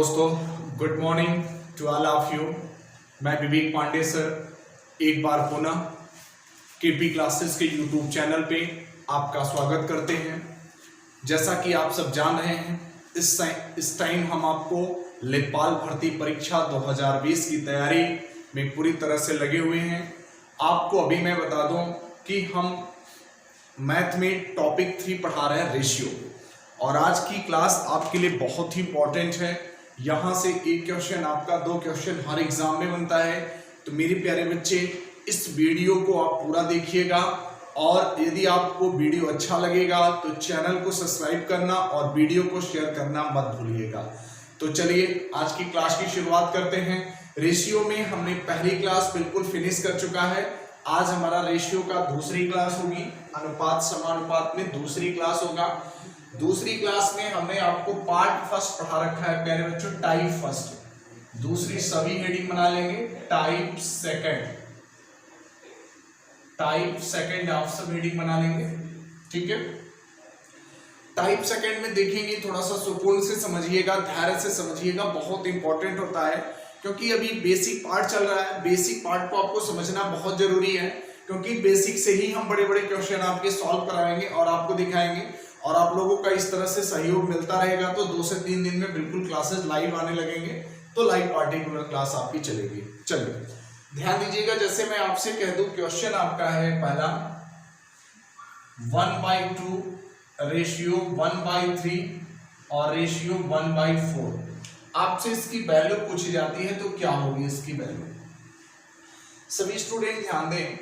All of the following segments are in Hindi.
दोस्तों, good morning to all of you. मैं विवेक पांडे सर एक बार पुनः केपी क्लासेस के यूट्यूब चैनल पे आपका स्वागत करते हैं। जैसा कि आप सब जान रहे हैं, इस टाइम हम आपको लेखपाल भर्ती परीक्षा 2020 की तैयारी में पूरी तरह से लगे हुए हैं। आपको अभी मैं बता दूं कि हम मैथ में टॉपिक 3 पढ़ा रहे हैं, रेशियो, और आज की क्लास आपके लिए बहुत ही इंपॉर्टेंट है। यहाँ से एक क्वेश्चन आपका 2 क्वेश्चन हर एग्जाम में बनता है। तो मेरे प्यारे बच्चे, इस वीडियो को आप पूरा देखिएगा, और यदि आपको वीडियो अच्छा लगेगा तो चैनल को सब्सक्राइब करना और वीडियो को शेयर करना मत भूलिएगा। तो चलिए आज की क्लास की शुरुआत करते हैं। रेशियो में हमने पहली क्लास बिल्कुल फिनिश कर चुका है। आज हमारा रेशियो का दूसरी क्लास होगी, अनुपात समानुपात में दूसरी क्लास होगा। दूसरी क्लास में हमने आपको पार्ट फर्स्ट पढ़ा रखा है प्यारे बच्चों, टाइप फर्स्ट। दूसरी सभी हेडिंग बना लेंगे, टाइप सेकंड, टाइप सेकंड आप सब हेडिंग बना लेंगे, ठीक है। टाइप सेकंड में देखेंगे, थोड़ा सा सुकून से समझिएगा, धैर्य से समझिएगा, बहुत इंपॉर्टेंट होता है क्योंकि अभी बेसिक पार्ट चल रहा है। बेसिक पार्ट को आपको समझना बहुत जरूरी है, क्योंकि बेसिक से ही हम बड़े बड़े क्वेश्चन आपके सॉल्व कराएंगे और आपको दिखाएंगे, और आप लोगों का इस तरह से सहयोग मिलता रहेगा तो 2 से 3 दिन में बिल्कुल क्लासेस लाइव आने लगेंगे। तो लाइव पार्टिकुलर क्लास आपकी चलेगी। चलिए ध्यान दीजिएगा, जैसे मैं आपसे कह दूं, क्वेश्चन आपका है पहला 1/2 रेशियो 1/3 और रेशियो 1/4। आपसे इसकी वैल्यू पूछी जाती है तो क्या होगी इसकी वैल्यू। सभी स्टूडेंट ध्यान दें,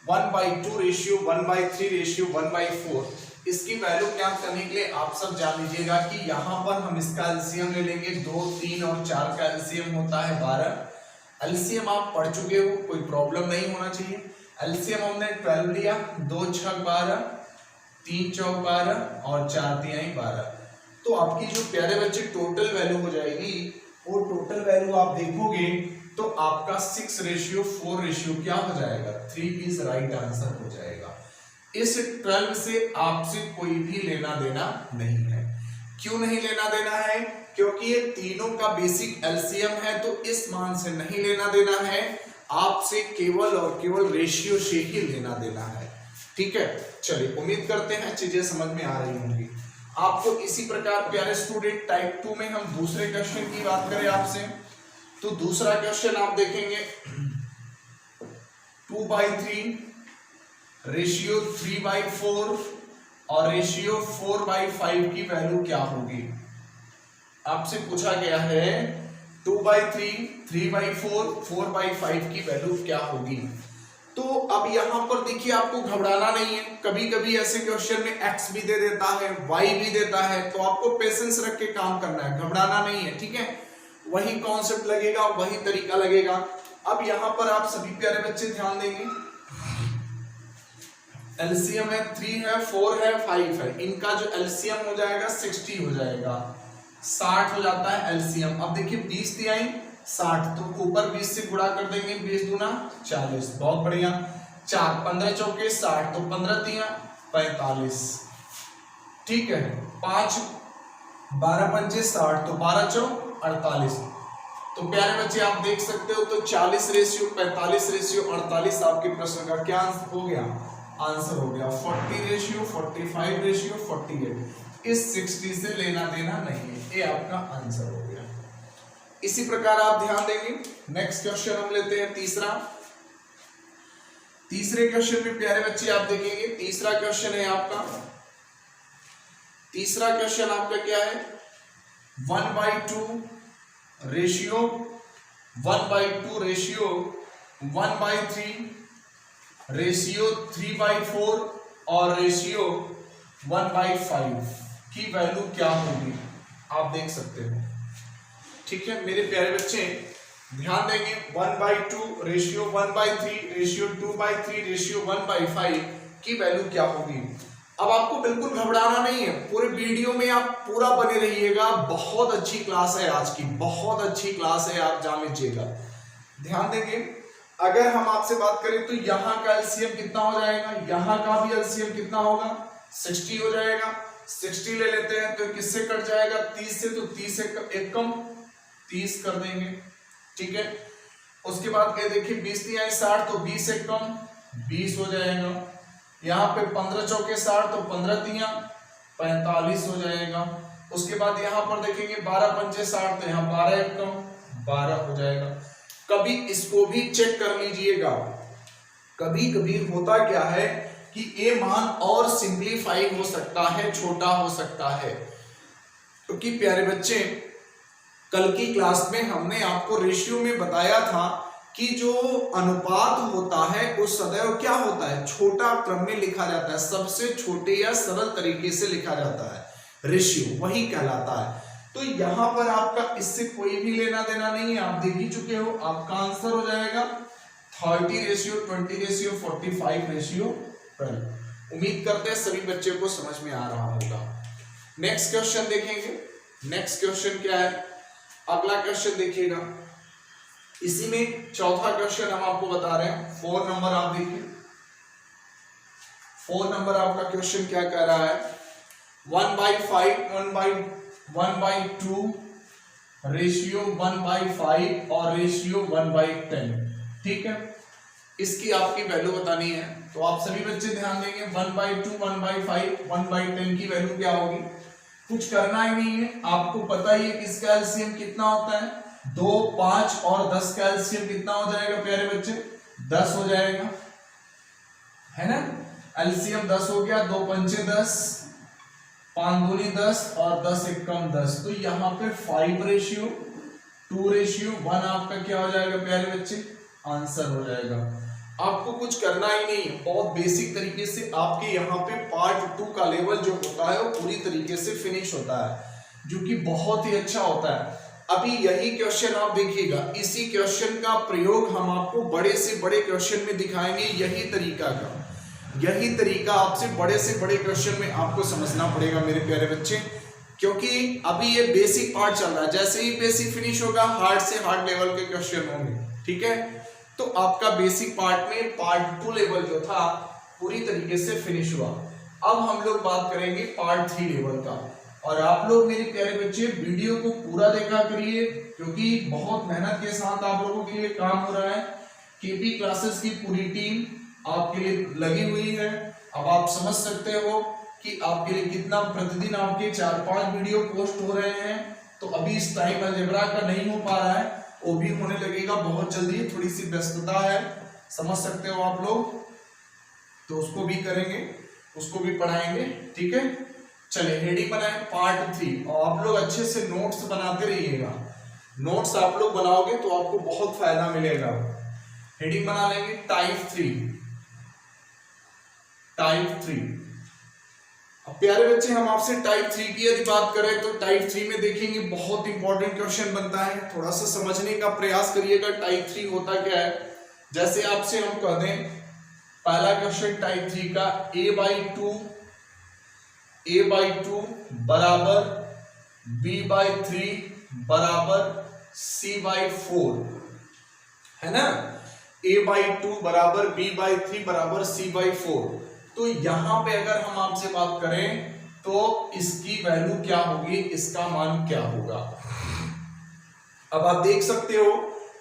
1/2 रेशियो 1/3 रेशियो 1/4, इसकी वैल्यू ज्ञात करने के लिए आप सब जान लीजिएगा कि यहाँ पर हम इसका एलसीएम ले लेंगे। 2, 3 और 4 का एलसीएम होता है 12। एलसीएम आप पढ़ चुके हो, कोई प्रॉब्लम नहीं होना चाहिए। एलसीएम हमने 12 लिया, 2 6 12, 3 4 12 और 4 3 12। तो आपकी जो प्यारे बच्चे टोटल वैल्यू हो जाएगी, वो टोटल वैल्यू आप देखोगे तो आपका 6:4 रेशियो क्या हो जाएगा, 3 इज राइट आंसर हो जाएगा। इस 12 से आपसे कोई भी लेना देना नहीं है। क्यों नहीं लेना देना है? क्योंकि ये तीनों का बेसिक एलसीएम है, तो इस मान से नहीं लेना देना है। आपसे केवल और केवल रेशियो से ही लेना देना है, ठीक है। चलिए, उम्मीद करते हैं चीजें समझ में आ रही होंगी आपको। इसी प्रकार प्यारे स्टूडेंट, टाइप 2 में हम दूसरे क्वेश्चन की बात करें आपसे, तो दूसरा क्वेश्चन आप देखेंगे 2/3 रेशियो 3/4 और रेशियो 4/5 की वैल्यू क्या होगी। आपसे पूछा गया है 2/3, 3/4, 4/5 की वैल्यू क्या होगी। तो अब यहां पर देखिए, आपको घबराना नहीं है। कभी कभी ऐसे क्वेश्चन में x भी दे देता है, y भी देता है, तो आपको पेशेंस रख के काम करना है, घबराना नहीं है, ठीक है। वही कॉन्सेप्ट लगेगा, वही तरीका लगेगा। अब यहां पर आप सभी प्यारे बच्चे ध्यान देंगे, एलसीएम है 3 है, 4 है, 5 है। इनका जो एलसीएम हो जाएगा 60 हो जाएगा, 60 हो जाता है एलसीएम। अब देखिए 20 दिया 60, तो ऊपर 20 से गुणा कर देंगे, 20 दूना 40, बहुत बढ़िया। 4 15 चौके 60, तो 15 दिया 45, ठीक है। 5 12 पंजे 60, तो 12 चौक 48। तो प्यारे बच्चे आप देख सकते हो, तो 40 रेशियो 45 रेशियो 48 आपके प्रश्न का क्या हो गया, आंसर हो गया। 40 रेशियो 45 रेशियो 48, इस 60 से लेना देना नहीं है, ये आपका आंसर हो गया। इसी प्रकार आप ध्यान देंगे, नेक्स्ट क्वेश्चन हम लेते हैं तीसरा। तीसरे क्वेश्चन में प्यारे बच्चे आप देखेंगे, तीसरा क्वेश्चन है आपका, तीसरा क्वेश्चन आपका क्या है, 1/2 रेशियो 1/2 रेशियो 1/3 रेशियो 3/4 और रेशियो 1/5 की वैल्यू क्या होगी, आप देख सकते हो, ठीक है। मेरे प्यारे बच्चे ध्यान देंगे, 1/2 रेशियो 1/3 रेशियो 2/3 रेशियो 1/5 की वैल्यू क्या होगी। अब आपको बिल्कुल घबराना नहीं है, पूरे वीडियो में आप पूरा बने रहिएगा। बहुत अच्छी क्लास है आज की, बहुत अच्छी क्लास है, आप जान लीजिएगा। ध्यान देंगे, अगर हम आपसे बात करें तो यहाँ का एलसीएम कितना हो जाएगा, यहाँ का भी एलसीएम कितना होगा, 60 हो जाएगा। 60 ले लेते हैं तो किससे कट जाएगा, 30 से, तो 30 से एक कम 30 कर देंगे, ठीक है। उसके बाद क्या देखिए 20 दिया है 60, तो 20 से कम 20 हो जाएगा। यहाँ पे 15 चौके 60, तो 15 दिया 45 हो जाएगा। उसके बाद यहाँ पर देखेंगे 12 पंचे 60, तो यहाँ 12 एक कम 12 हो जाएगा। कभी इसको भी चेक कर लीजिएगा, कभी कभी होता क्या है कि ये मान और सिंप्लीफाई हो सकता है, छोटा हो सकता है। क्योंकि प्यारे बच्चे कल की क्लास में हमने आपको रेशियो में बताया था कि जो अनुपात होता है वो सदैव क्या होता है, छोटा क्रम में लिखा जाता है, सबसे छोटे या सरल तरीके से लिखा जाता है, रेशियो वही कहलाता है। तो यहां पर आपका इससे कोई भी लेना देना नहीं है, आप देख ही चुके हो। आपका आंसर हो जाएगा 30:20:45:12। उम्मीद करते हैं सभी बच्चे को समझ में आ रहा होगा। नेक्स्ट क्वेश्चन देखेंगे। नेक्स्ट क्वेश्चन क्या है, अगला क्वेश्चन देखिएगा। इसी में चौथा क्वेश्चन हम आपको बता रहे हैं। 4 नंबर आप देखिए, 4 नंबर आपका क्वेश्चन क्या कह रहा है, 1/5 1/2 रेशियो 1/5 और रेशियो 1/10, ठीक है। इसकी आपकी वैल्यू बतानी है, तो आप सभी बच्चे ध्यान देंगे। 1/2 1/5 1/10 की वैल्यू क्या होगी, कुछ करना ही नहीं है, आपको पता ही है कि इसका एलसीएम कितना होता है, 2, 5 और 10 का एलसीएम कितना हो जाएगा प्यारे बच्चे, 10 हो जाएगा, है ना। एलसीएम 10 हो गया, 2 पंचे 10, 5 दूनी 10 और 10 एकम 10। तो यहाँ पे 5:2:1 आपका क्या हो जाएगा प्यारे बच्चे, आंसर हो जाएगा। आपको कुछ करना ही नहीं है, बहुत बेसिक तरीके से आपके यहाँ पे पार्ट 2 का लेवल जो होता है वो पूरी तरीके से फिनिश होता है, जो कि बहुत ही अच्छा होता है। अभी यही क्वेश्चन आप देखिएगा, इसी क्वेश्चन का प्रयोग हम आपको बड़े से बड़े क्वेश्चन में दिखाएंगे। यही तरीका आपसे बड़े से बड़े क्वेश्चन में आपको समझना पड़ेगा मेरे प्यारे बच्चे, क्योंकि अभी ये बेसिक पार्ट चल रहा है। जैसे ही बेसिक फिनिश होगा, हार्ड से हार्ड लेवल के क्वेश्चन होंगे, ठीक है। तो आपका बेसिक पार्ट में पार्ट 2 लेवल जो था पूरी तरीके से फिनिश हुआ। अब हम लोग बात करेंगे पार्ट 3 लेवल का। और आप लोग मेरे प्यारे बच्चे वीडियो को पूरा देखा करिए, क्योंकि बहुत मेहनत के साथ आप लोगों के लिए काम हो रहा है। केपी क्लासेस की पूरी टीम आपके लिए लगी हुई है। अब आप समझ सकते हो कि आपके लिए कितना प्रतिदिन आपके 4-5 वीडियो पोस्ट हो रहे हैं। तो अभी इस टाइम अलजेब्रा का नहीं हो पा रहा है, वो भी होने लगेगा बहुत जल्दी, थोड़ी सी व्यस्तता है, समझ सकते हो आप लोग। तो उसको भी करेंगे, उसको भी पढ़ाएंगे, ठीक है। चलिए हेडिंग बनाए पार्ट 3, और आप लोग अच्छे से नोट्स बनाते रहिएगा। नोट्स आप लोग बनाओगे तो आपको बहुत फायदा मिलेगा। हेडिंग बना लेंगे टाइप 3। अब प्यारे बच्चे हम आपसे टाइप 3 की यदि बात करें तो टाइप 3 में देखेंगे बहुत इंपॉर्टेंट क्वेश्चन बनता है, थोड़ा सा समझने का प्रयास करिएगा। टाइप 3 होता क्या है, जैसे आपसे हम कह दें पहला क्वेश्चन टाइप 3 का a/2 बराबर b/3 बराबर c/4, है ना। a/2 बराबर b/3 बराबर c/4। तो यहां पे अगर हम आपसे बात करें तो इसकी वैल्यू क्या होगी, इसका मान क्या होगा। अब आप देख सकते हो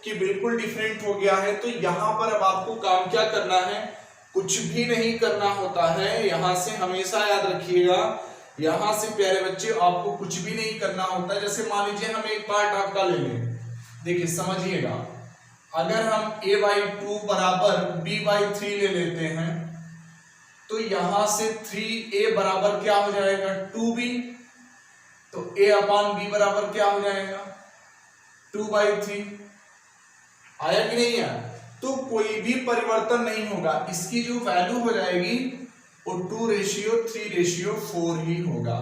कि बिल्कुल डिफरेंट हो गया है। तो यहां पर अब आपको काम क्या करना है, कुछ भी नहीं करना होता है। यहां से हमेशा याद रखिएगा, यहां से प्यारे बच्चे आपको कुछ भी नहीं करना होता है। जैसे मान लीजिए हम एक पार्ट आपका ले लें, देखिए समझिएगा, अगर हम a/2 बराबर b/3 ले लेते हैं तो यहां से 3a बराबर क्या हो जाएगा 2b, तो a/b बराबर क्या हो जाएगा 2/3। आया कि नहीं आया, तो कोई भी परिवर्तन नहीं होगा, इसकी जो वैल्यू हो जाएगी वो 2:3:4 ही होगा,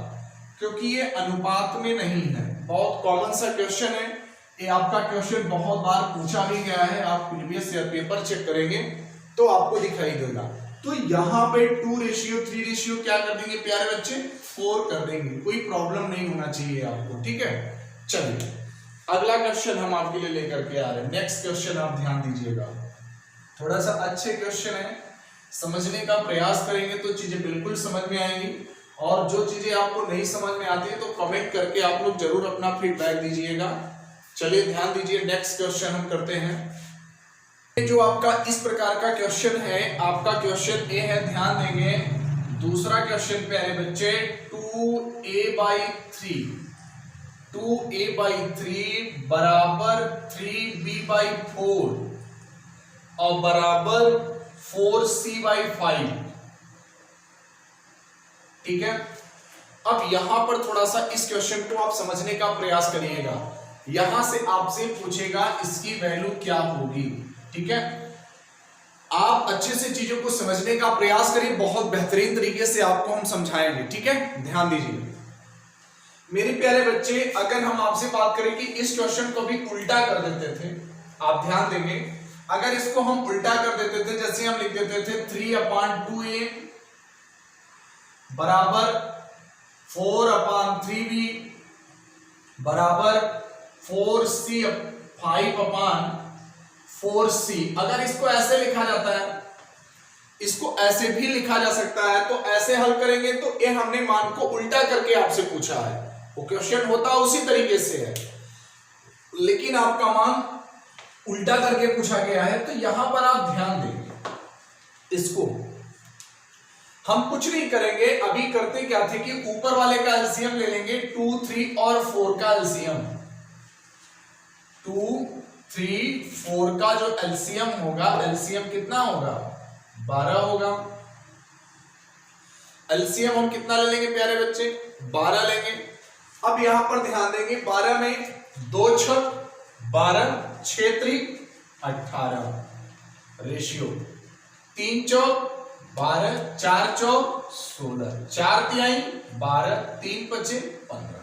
क्योंकि ये अनुपात में नहीं है। बहुत कॉमन सा क्वेश्चन है ये, आपका क्वेश्चन बहुत बार पूछा भी गया है। आप प्रीवियस ईयर पेपर चेक करेंगे तो आपको दिखाई देगा। तो यहाँ पे 2:3 क्या कर देंगे प्यारे बच्चे, 4 कर देंगे, कोई प्रॉब्लम नहीं होना चाहिए आपको, ठीक है। चलिए अगला क्वेश्चन हम आपके लिए लेकर के आ रहे हैं। नेक्स्ट क्वेश्चन आप ध्यान दीजिएगा, थोड़ा सा अच्छे क्वेश्चन है, समझने का प्रयास करेंगे तो चीजें बिल्कुल समझ में आएंगी। और जो चीजें आपको नहीं समझ में आती है तो कमेंट करके आप लोग जरूर अपना फीडबैक दीजिएगा। चलिए ध्यान दीजिए, नेक्स्ट क्वेश्चन हम करते हैं। जो आपका इस प्रकार का क्वेश्चन है, आपका क्वेश्चन ए है, ध्यान देंगे। दूसरा क्वेश्चन प्यारे बच्चे 2a/3 बराबर 3b/4 और बराबर 4c/5। ठीक है, अब यहां पर थोड़ा सा इस क्वेश्चन को आप समझने का प्रयास करिएगा। यहां से आपसे पूछेगा इसकी वैल्यू क्या होगी। ठीक है, आप अच्छे से चीजों को समझने का प्रयास करिए, बहुत बेहतरीन तरीके से आपको हम समझाएंगे। ठीक है, ध्यान दीजिए मेरे प्यारे बच्चे। अगर हम आपसे बात करें कि इस क्वेश्चन को भी उल्टा कर देते थे, आप ध्यान देंगे, अगर इसको हम उल्टा कर देते थे, जैसे हम लिख देते थे 3/2a बराबर 4/3b बराबर 5/4c। अगर इसको ऐसे लिखा जाता है, इसको ऐसे भी लिखा जा सकता है, तो ऐसे हल करेंगे तो ये हमने मान को उल्टा करके आपसे पूछा है। वो क्वेश्चन होता उसी तरीके से है, लेकिन आपका मान उल्टा करके पूछा गया है। तो यहां पर आप ध्यान देंगे, इसको हम कुछ नहीं करेंगे। अभी करते क्या थे कि ऊपर वाले का एलसीएम ले लेंगे, 2, 3 और 4 का एलसीएम। 2, 3, 4 का जो एलसीएम होगा, एलसीएम कितना होगा? 12 होगा। एलसीएम हम कितना ले लेंगे प्यारे बच्चे? 12 लेंगे। अब यहां पर ध्यान देंगे, 12 में 2 छक 12, 6 त्रिक 18 रेशियो, 3 चौक 12, 4 चौक 16, 4 तिहाई 12, 3 पचे 15।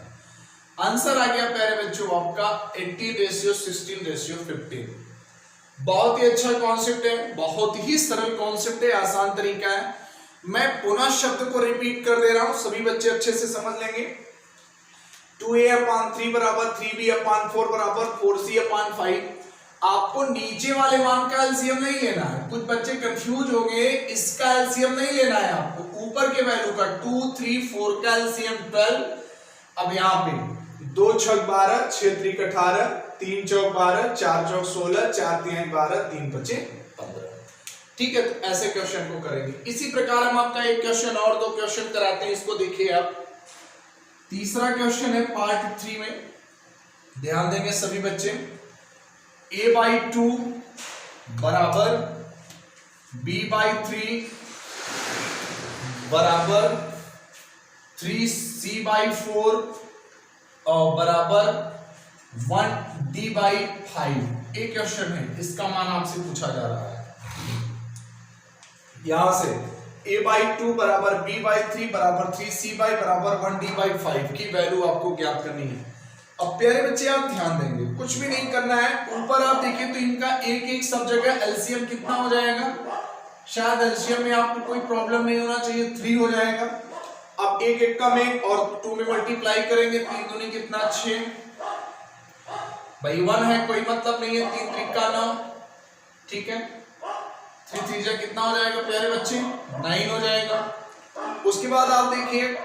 आंसर आ गया प्यारे बच्चों आपका 18:16:15। बहुत ही अच्छा कॉन्सेप्ट है, बहुत ही सरल कॉन्सेप्ट है, आसान तरीका है। मैं पुनः शब्द को रिपीट कर दे रहा हूं, सभी बच्चे अच्छे से समझ लेंगे। 2a/3 बराबर 3b/4 बराबर 4c/5। आपको नीचे वाले मान का एलसीएम नहीं लेना है। कुछ बच्चे कंफ्यूज हो गए, इसका एलसीएम नहीं लेना है आपको, ऊपर के वैल्यू का 2, 3, 4 का एलसीएम 12। अब यहां पे 2 छक 12, 6 त्रिक 18, 3 चौक 12, 4 चौक 16, 4 तिहाई 12, 3 पचे 15। ठीक है, तो ऐसे क्वेश्चन को करेंगे। इसी प्रकार हम आपका एक क्वेश्चन और 2 क्वेश्चन कराते हैं, इसको देखिए आप। तीसरा क्वेश्चन है पार्ट 3 में, ध्यान देंगे सभी बच्चे। a/2 बराबर b/3 बराबर 3c/4 और बराबर 1d/5। एक क्वेश्चन है, इसका मान आपसे पूछा जा रहा है। यहां से a/2 बराबर b/3 बराबर 3c/ बराबर 1d/5 की वैल्यू आपको ज्ञात करनी है। अब प्यारे बच्चे आप ध्यान देंगे, कुछ भी नहीं करना है। ऊपर आप देखिए तो इनका एक एक सब जगह एलसीएम कितना हो जाएगा? शायद एलसीएम में आपको कोई प्रॉब्लम नहीं होना चाहिए, 3 हो जाएगा। अब एक एक का में और 2 में मल्टीप्लाई करेंगे, 3 दूनी कितना 6 भाई 1 है, कोई मतलब नहीं है, 3 त्रिक का 9। ठीक है, 3 3 कितना हो जाएगा प्यारे बच्चे? 9 हो जाएगा। उसके बाद आप देखिए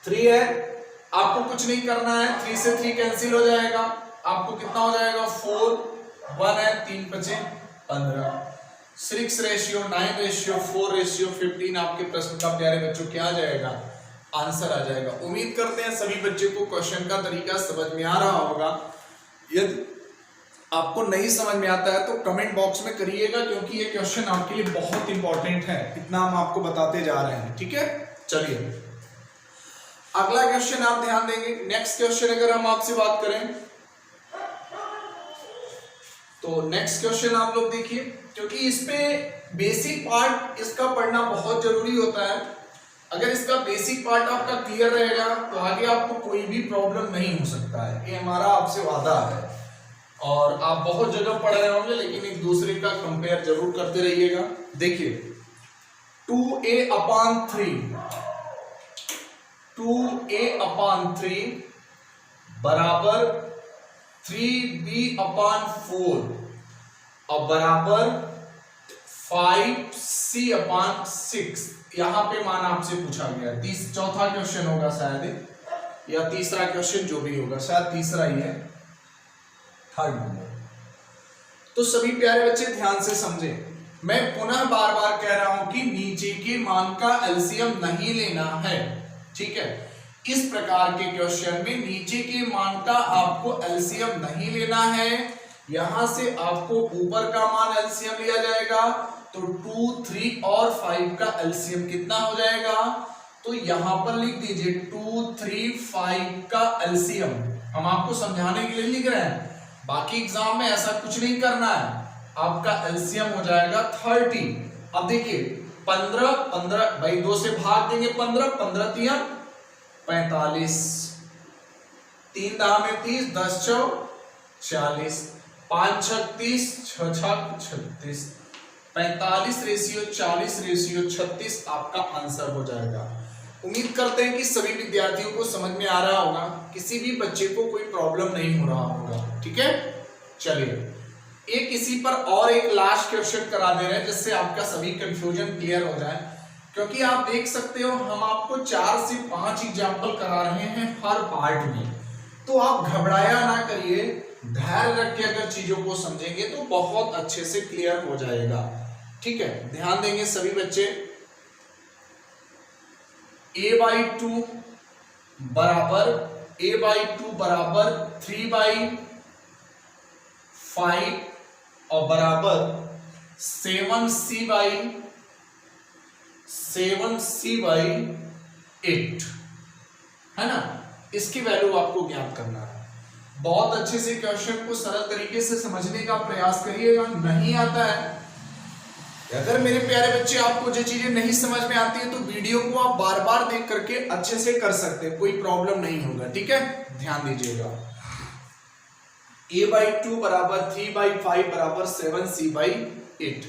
3 है, आपको कुछ नहीं करना है, 3 से 3 कैंसिल हो जाएगा, आपको कितना हो जाएगा 4, 1 है, 3 पचे 15। 6:9:4:15 आपके प्रश्न का प्यारे बच्चों क्या आ जाएगा? आंसर आ जाएगा। उम्मीद करते हैं सभी बच्चों को क्वेश्चन का तरीका समझ में आ रहा होगा। यदि आपको नहीं समझ में आता है तो कमेंट बॉक्स में करिएगा, क्योंकि ये क्वेश्चन आपके लिए बहुत इंपॉर्टेंट है, इतना हम आपको बताते जा रहे हैं। ठीक है, चलिए अगला क्वेश्चन आप ध्यान देंगे। नेक्स्ट क्वेश्चन अगर हम आपसे बात करें तो नेक्स्ट क्वेश्चन आप लोग देखिए, क्योंकि इसपे बेसिक पार्ट इसका पढ़ना बहुत जरूरी होता है। अगर इसका बेसिक पार्ट आपका क्लियर रहेगा तो आगे आपको कोई भी प्रॉब्लम नहीं हो सकता है, ये हमारा आपसे वादा है। और आप बहुत जगह पढ़ रहे होंगे, लेकिन एक दूसरे का कंपेयर जरूर करते रहिएगा। देखिए 2a/3 बराबर 3b/4 और बराबर 5c/6। यहां पे मान आपसे पूछा गया। चौथा क्वेश्चन होगा शायद, या तीसरा क्वेश्चन जो भी होगा, शायद तीसरा ही है। Third number. तो सभी प्यारे बच्चे ध्यान से समझे, मैं पुनः बार बार कह रहा हूं कि नीचे के मान का एलसीएम नहीं लेना है, ठीक है। इस प्रकार के क्वेश्चन में नीचे के मान का आपको एलसीएम नहीं लेना है, यहां से आपको ऊपर का मान एलसीएम लिया जाएगा। तो 2, 3 और 5 का एलसीएम कितना हो जाएगा, तो यहां पर लिख दीजिए 2, 3, 5 का एलसीएम। हम आपको समझाने के लिए लिख रहे हैं, बाकी एग्जाम में ऐसा कुछ नहीं करना है। आपका एलसीएम हो जाएगा 30। अब देखिए 15 15 भाई 2 से भाग देंगे 15 15 तिया 45, 3 दाह में 30, 10 चौ 40, 5 छक 30, 6 छक 36, 45 रेशियो 40 रेशियो 36 आपका आंसर हो जाएगा। उम्मीद करते हैं कि सभी विद्यार्थियों को समझ में आ रहा होगा, किसी भी बच्चे को कोई प्रॉब्लम नहीं हो रहा होगा, ठीक है। चलिए एक इसी पर और एक लास्ट क्वेश्चन करा दे रहे हैं जिससे आपका सभी कंफ्यूजन क्लियर हो जाए, क्योंकि आप देख सकते हो हम आपको 4 से 5 एग्जाम्पल करा रहे हैं हर पार्ट में, तो आप घबराया ना करिए, धैर्य रख के अगर चीजों को समझेंगे तो बहुत अच्छे से क्लियर हो जाएगा, ठीक है। ध्यान देंगे सभी बच्चे। a/2 बराबर 3/5 और बराबर 7c/8 है ना। इसकी वैल्यू आपको ज्ञात करना है। बहुत अच्छे से क्वेश्चन को सरल तरीके से समझने का प्रयास करिएगा। नहीं आता है, अगर मेरे प्यारे बच्चे आपको जो चीजें नहीं समझ में आती है तो वीडियो को आप बार बार देख करके अच्छे से कर सकते हैं, कोई प्रॉब्लम नहीं होगा, ठीक है। ध्यान दीजिएगा, a/2 बराबर 3/5 बराबर 7c/8।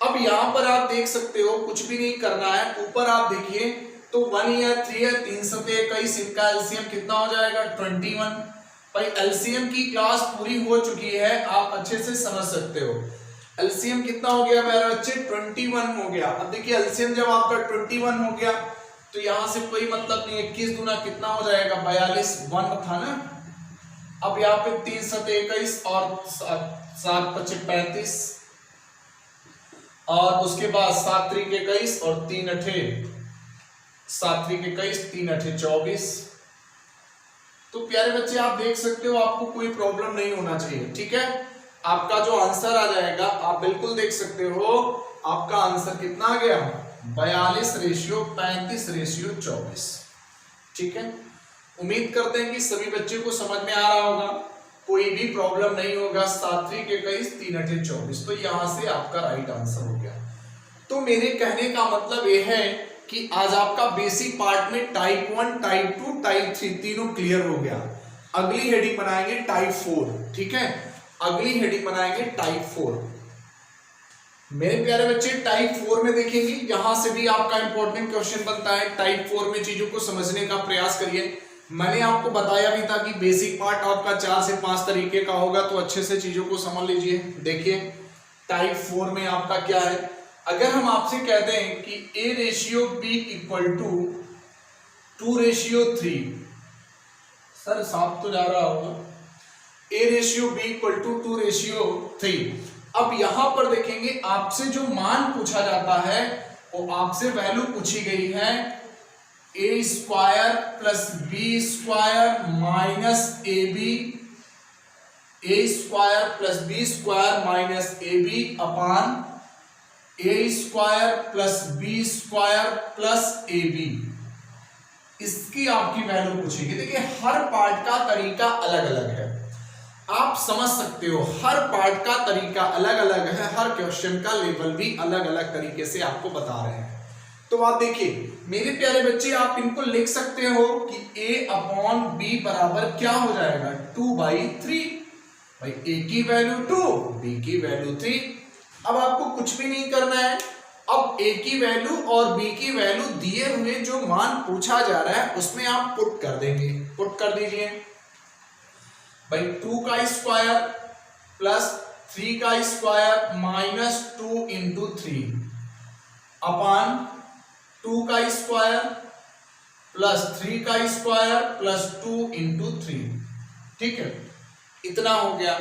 अब यहां पर आप देख सकते हो कुछ भी नहीं करना है, ऊपर आप देखिए तो 1 या 3 या 3 सते 21, इनका एलसीएम कितना हो जाएगा 21। भाई एलसीएम की क्लास पूरी हो चुकी है, आप अच्छे से समझ सकते हो। एलसीएम कितना हो गया मेरे बच्चे 21 हो गया। अब देखिए एलसीएम जब आपका 21 हो गया तो यहां से कोई मतलब नहीं, 21 दूना कितना हो जाएगा 42, 1 था ना। अब यहाँ पे 3 सते 21 और 7 पचे 35 और उसके बाद 7 त्रिक 21 और 3 अठे 7 त्रिक 21, 3 अठे 24। तो प्यारे बच्चे आप देख सकते हो आपको कोई प्रॉब्लम नहीं होना चाहिए, ठीक है। आपका जो आंसर आ जाएगा आप बिल्कुल देख सकते हो, आपका आंसर कितना आ गया 42 रेशियो 35 रेशियो 24, ठीक है। उम्मीद करते हैं कि सभी बच्चे को समझ में आ रहा होगा, कोई भी प्रॉब्लम नहीं होगा। 7 त्रिक 21, 3 अठे 24, तो यहां से आपका राइट आंसर हो गया। तो मेरे कहने का मतलब यह है कि आज आपका बेसिक पार्ट में टाइप 1, टाइप 2, टाइप 3 तीनों क्लियर हो गया। अगली हेडिंग बनाएंगे टाइप 4, ठीक है। अगली हेडिंग बनाएंगे टाइप 4। मेरे प्यारे बच्चे टाइप 4 में देखेंगे, यहां से भी आपका इंपॉर्टेंट क्वेश्चन बनता है। टाइप 4 में चीजों को समझने का प्रयास करिए। मैंने आपको बताया भी था कि बेसिक पार्ट आपका 4 से 5 तरीके का होगा, तो अच्छे से चीजों को समझ लीजिए। देखिए टाइप 4 में आपका क्या है, अगर हम आपसे कहते हैं कि a/b = 2/3, सर साफ तो जा रहा होगा, a/b = 2/3। अब यहां पर देखेंगे आपसे जो मान पूछा जाता है वो आपसे वैल्यू पूछी गई है a² + b² - ab, a² + b² - ab अपान a² + b² + ab। इसकी आपकी वैल्यू पूछेगी। देखिए हर पार्ट का तरीका अलग अलग है, आप समझ सकते हो, हर पार्ट का तरीका अलग अलग है, हर क्वेश्चन का लेवल भी अलग अलग तरीके से आपको बता रहे हैं। तो आप देखिए मेरे प्यारे बच्चे, आप इनको लिख सकते हो कि a/b बराबर क्या हो जाएगा 2/3। भाई a की वैल्यू 2, b की वैल्यू 3। अब आपको कुछ भी नहीं करना है, अब a की वैल्यू और b की वैल्यू दिए हुए जो मान पूछा जा रहा है उसमें आप पुट कर देंगे। पुट कर दीजिए भाई 2 का स्क्वायर प्लस 3 का स्क्वायर माइनस 2 × 3 अपान 2 का स्क्वायर प्लस 3 का स्क्वायर प्लस 2 × 3, ठीक है। इतना हो गया।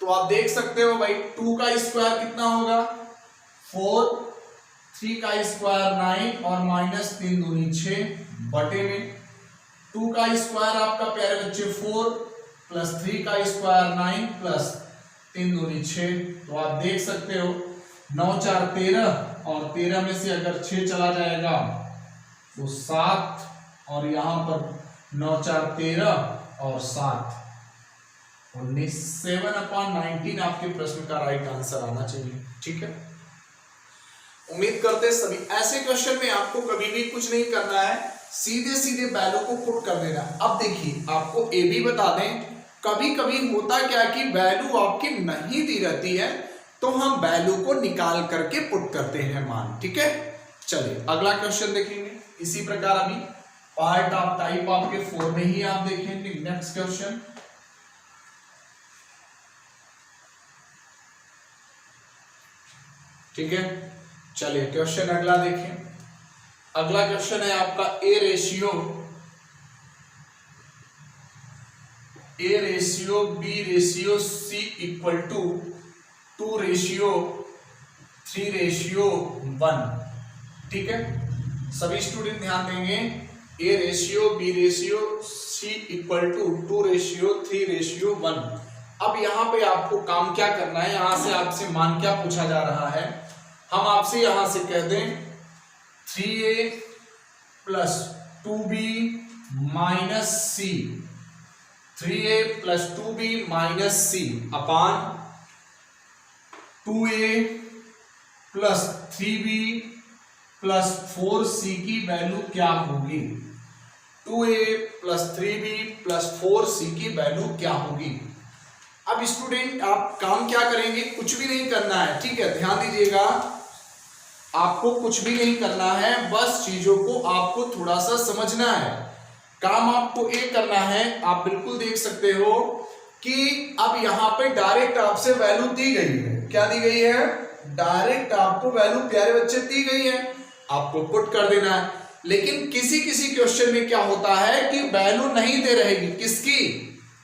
तो आप देख सकते हो भाई 2 का स्क्वायर कितना होगा 4, 3 का स्क्वायर 9 और -3 दूनी 6 बटे में 2 का स्क्वायर आपका प्यारे बच्चे 4 प्लस 3 का स्क्वायर 9 प्लस 3 दूनी 6। तो आप देख सकते हो 9 4 13 और 13 में से अगर 6 चला जाएगा तो 7 और यहां पर 9 4 13 और 7 19 7/19 आपके प्रश्न का राइट आंसर आना चाहिए। ठीक है, उम्मीद करते सभी ऐसे क्वेश्चन में आपको कभी भी कुछ नहीं करना है, सीधे सीधे वैल्यू को पुट कर देना। अब देखिए आपको ए भी बता दें, कभी कभी होता क्या कि वैल्यू आपकी नहीं दी रहती है तो हम वैल्यू को निकाल करके पुट करते हैं मान। ठीक है, चलिए अगला क्वेश्चन देखेंगे। इसी प्रकार अभी पार्ट ऑफ टाइप आपके 4 में ही आप देखेंगे। नेक्स्ट क्वेश्चन, ठीक है, चलिए क्वेश्चन अगला देखें। अगला क्वेश्चन है आपका a ratio b ratio c equal to 2 ratio 3 ratio 1। ठीक है, सभी स्टूडेंट ध्यान देंगे, a ratio b ratio c equal to 2 ratio 3 ratio 1। अब यहां पे आपको काम क्या करना है, यहां से आपसे मान क्या पूछा जा रहा है, हम आपसे यहां से कह दें 3a प्लस 2b माइनस सी, 3a प्लस 2b माइनस सी अपान 2a plus 3b plus 4c की वैल्यू क्या होगी। 2a plus 3b plus 4c की वैल्यू क्या होगी। अब स्टूडेंट आप काम क्या करेंगे, कुछ भी नहीं करना है। ठीक है, ध्यान दीजिएगा, आपको कुछ भी नहीं करना है, बस चीजों को आपको थोड़ा सा समझना है। काम आपको एक करना है, आप बिल्कुल देख सकते हो कि अब यहां पे डायरेक्ट आपसे वैल्यू दी गई है। क्या दी गई है, डायरेक्ट आपको वैल्यू प्यारे बच्चे दी गई है, आपको पुट कर देना है। लेकिन किसी किसी क्वेश्चन में क्या होता है कि वैल्यू नहीं दे रहेगी, किसकी,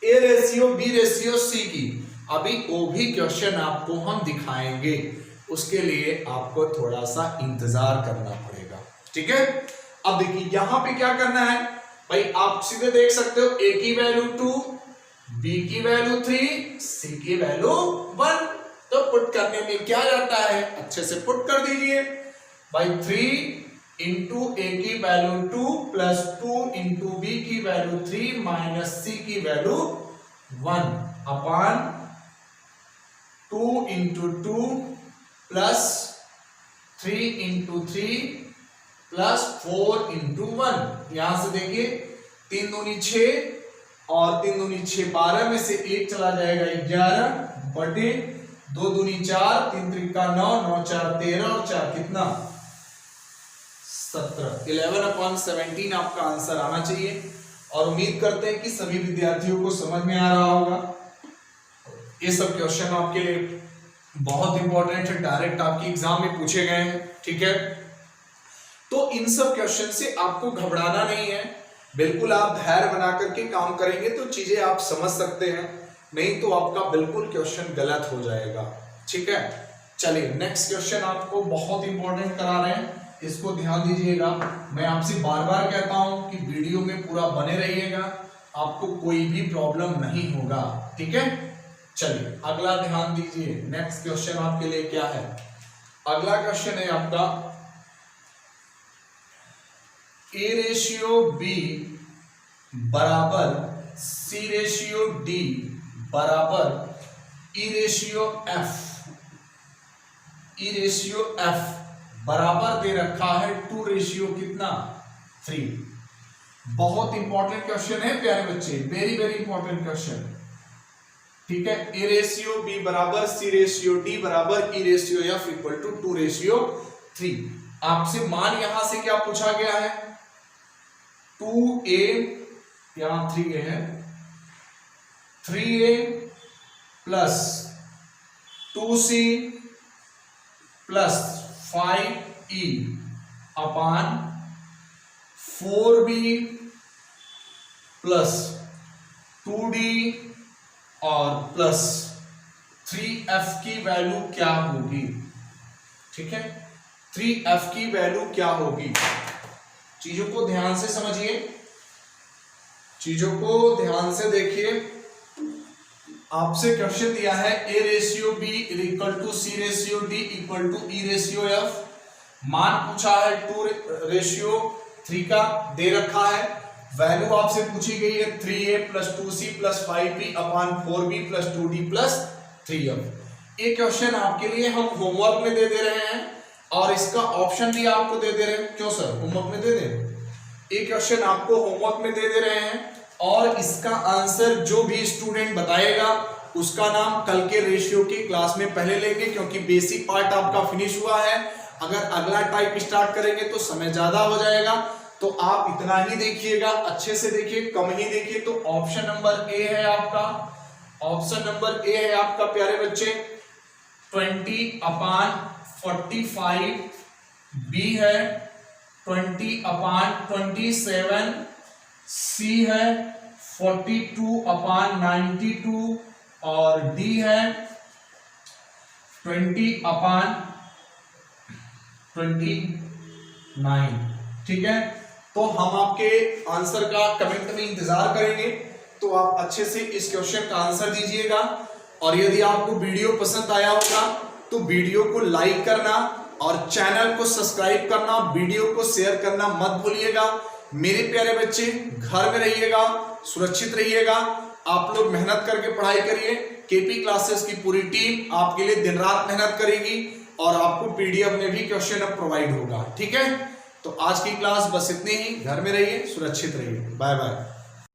a ratio b ratio c की। अभी वो भी क्वेश्चन आपको हम दिखाएंगे, उसके लिए आपको थोड़ा सा इंतजार करना पड़ेगा। ठीक है, अब देखिए यहां पे क्या करना है भाई, आप सीधे देख सकते हो ए की वैल्यू 2, बी की वैल्यू 3, सी की वैल्यू 1। तो पुट करने में क्या जाता है, अच्छे से पुट कर दीजिए भाई। 3 इंटू ए की वैल्यू 2 प्लस 2 इंटू बी की वैल्यू 3 माइनस सी की वैल्यू 1 अपान 2 into 2 plus 3 into 3 plus 4 into 1। यहां से देखिए 3 दूनी 6 और 3 दूनी 6 12 में से 1 चला जाएगा 11 बटे 2 दूनी 4, 3 त्रिका 9, 9 4 13 और 4 कितना 17। 11/17 आपका आंसर आना चाहिए। और उम्मीद करते हैं कि सभी विद्यार्थियों को समझ में आ रहा होगा। ये सब क्वेश्चन आपके लिए बहुत इंपॉर्टेंट है, डायरेक्ट आपके एग्जाम में पूछे गए हैं। ठीक है, तो इन सब क्वेश्चन से आपको घबराना नहीं है, बिल्कुल आप धैर्य बना करके काम करेंगे तो चीजें आप समझ सकते हैं, नहीं तो आपका बिल्कुल क्वेश्चन गलत हो जाएगा। ठीक है, चलिए नेक्स्ट क्वेश्चन आपको बहुत इंपॉर्टेंट करा रहे हैं, इसको ध्यान दीजिएगा। मैं आपसे बार बार कहता हूं कि वीडियो में पूरा बने रहिएगा, आपको कोई भी प्रॉब्लम नहीं होगा। ठीक है, चलिए अगला ध्यान दीजिए। नेक्स्ट क्वेश्चन आपके लिए क्या है, अगला क्वेश्चन है आपका ए रेशियो बी बराबर सी रेशियो डी बराबर ई रेशियो एफ बराबर दे रखा है 2 रेशियो कितना 3। बहुत इंपॉर्टेंट क्वेश्चन है प्यारे बच्चे, वेरी वेरी इंपॉर्टेंट क्वेश्चन। ठीक है, ए रेशियो बी बराबर सी रेशियो डी बराबर e ratio f equal to 2 ratio 3। आपसे मान यहां से क्या पूछा गया है, 2a, यहां 3a है, 3a plus 2c plus 5e अपान 4b प्लस 2d और प्लस 3f की वैल्यू क्या होगी। ठीक है, 3f की वैल्यू क्या होगी। चीजों को ध्यान से समझिए, चीजों को ध्यान से देखिए। आपसे क्वेश्चन दिया है a ratio b equal to c ratio d equal to e ratio f। मान पूछा है 2:3 का दे रखा है। वैल्यू आपसे पूछी गई है 3a plus 2c plus 5b upon 4b plus 2d plus 3f। ये क्वेश्चन आपके लिए हम होमवर्क में दे रहे हैं और इसका ऑप्शन भी आपको दे रहे हैं। क्यों सर, होमवर्क में दे दें? ये क्वेश्चन आपको होमवर्क में दे रहे हैं और इसका आंसर जो भी स्टूडेंट बताएगा उसका नाम कल के रेशियो की क्लास में पहले लेंगे, क्योंकि बेसिक पार्ट आपका फिनिश हुआ है। अगर अगला टाइप स्टार्ट करेंगे तो समय ज्यादा हो जाएगा, तो आप इतना ही देखिएगा, अच्छे से देखिए, कम ही देखिए। तो ऑप्शन नंबर ए है आपका, ऑप्शन नंबर ए है आपका प्यारे बच्चे 20/45, बी है 20/27, सी है 42/92 और डी है 20/29। ठीक है, तो हम आपके आंसर का कमेंट में इंतजार करेंगे। तो आप अच्छे से इस क्वेश्चन का आंसर दीजिएगा और यदि आपको वीडियो पसंद आया होगा तो वीडियो को लाइक करना और चैनल को सब्सक्राइब करना, वीडियो को शेयर करना मत भूलिएगा। मेरे प्यारे बच्चे, घर में रहिएगा, सुरक्षित रहिएगा। आप लोग मेहनत करके पढ़ाई करिए। केपी क्लासेस की पूरी टीम आपके लिए दिन रात मेहनत करेगी और आपको पीडीएफ में भी क्वेश्चन अब प्रोवाइड होगा। ठीक है, तो आज की क्लास बस इतनी ही। घर में रहिए, सुरक्षित रहिए। Bye bye.